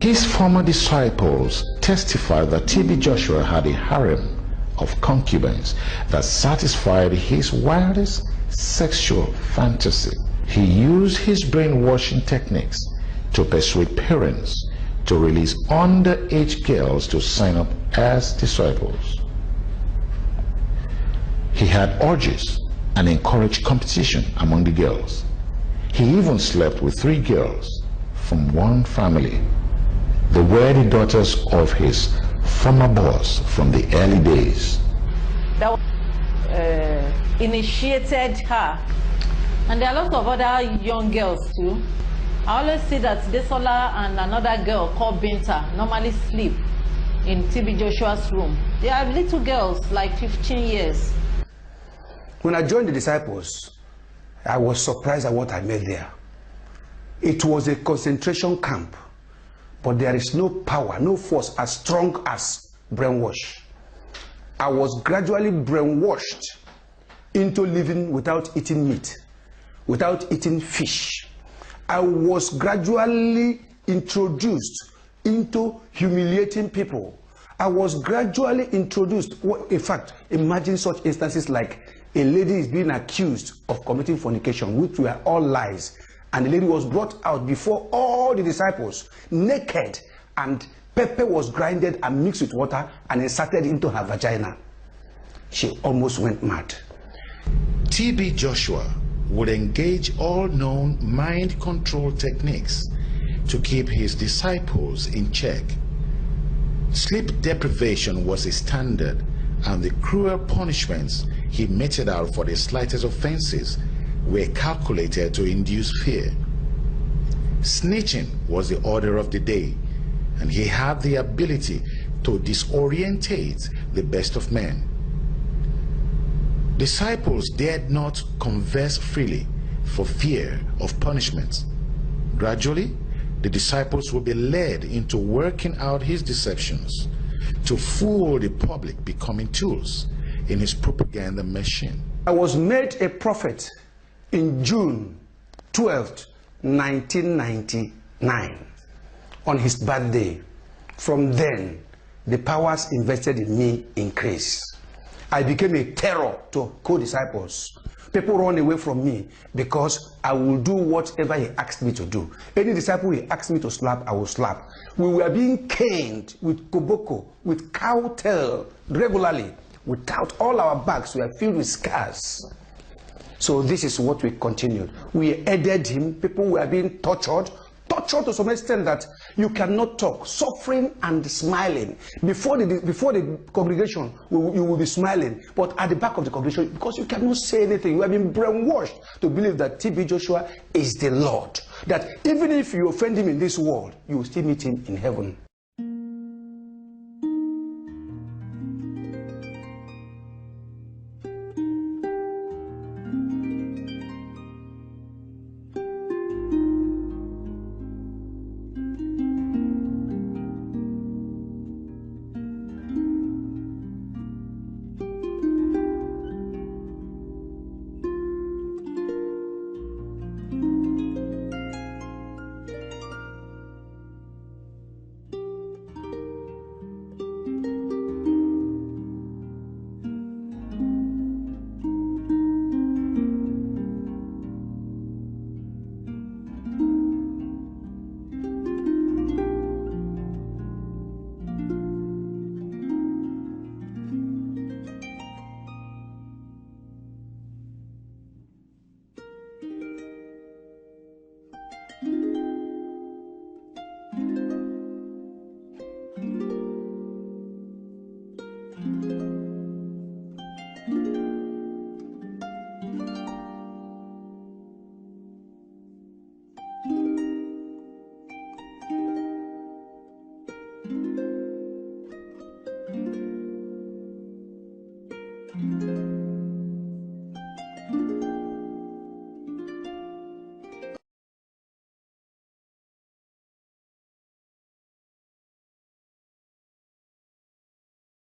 His former disciples testified that TB Joshua had a harem of concubines that satisfied his wildest sexual fantasy. He used his brainwashing techniques to persuade parents to release underage girls to sign up as disciples. He had orgies and encouraged competition among the girls. He even slept with 3 girls from one family. They were the daughters of his former boss from the early days. That initiated her. And there are lots of other young girls too. I always see that Desola and another girl called Binta normally sleep in TB Joshua's room. They are little girls, like 15 years. When I joined the disciples, I was surprised at what I met there. It was a concentration camp, but there is no power, no force as strong as brainwash. I was gradually brainwashed into living without eating meat, without eating fish. I was gradually introduced into humiliating people. I was gradually introduced, in fact, imagine such instances like a lady is being accused of committing fornication, which were all lies, and the lady was brought out before all the disciples, naked, and pepper was grinded and mixed with water and inserted into her vagina. She almost went mad. TB Joshua would engage all known mind control techniques to keep his disciples in check. Sleep deprivation was a standard, and the cruel punishments he meted out for the slightest offenses were calculated to induce fear. Snitching was the order of the day, and he had the ability to disorientate the best of men. Disciples dared not converse freely for fear of punishment. Gradually, the disciples will be led into working out his deceptions to fool the public, becoming tools in his propaganda machine. I was made a prophet in June 12th, 1999, on his birthday. From then, the powers invested in me increased. I became a terror to co-disciples. People run away from me because I will do whatever he asked me to do. Any disciple he asked me to slap, I will slap. We were being caned with koboko, with cow tail regularly. Without all our bags were filled with scars. So this is what we continued. We aided him. People were being tortured to some extent that you cannot talk, suffering and smiling. Before the congregation, you will be smiling, but at the back of the congregation, because you cannot say anything, you have been brainwashed to believe that TB Joshua is the Lord. That even if you offend him in this world, you will still meet him in heaven.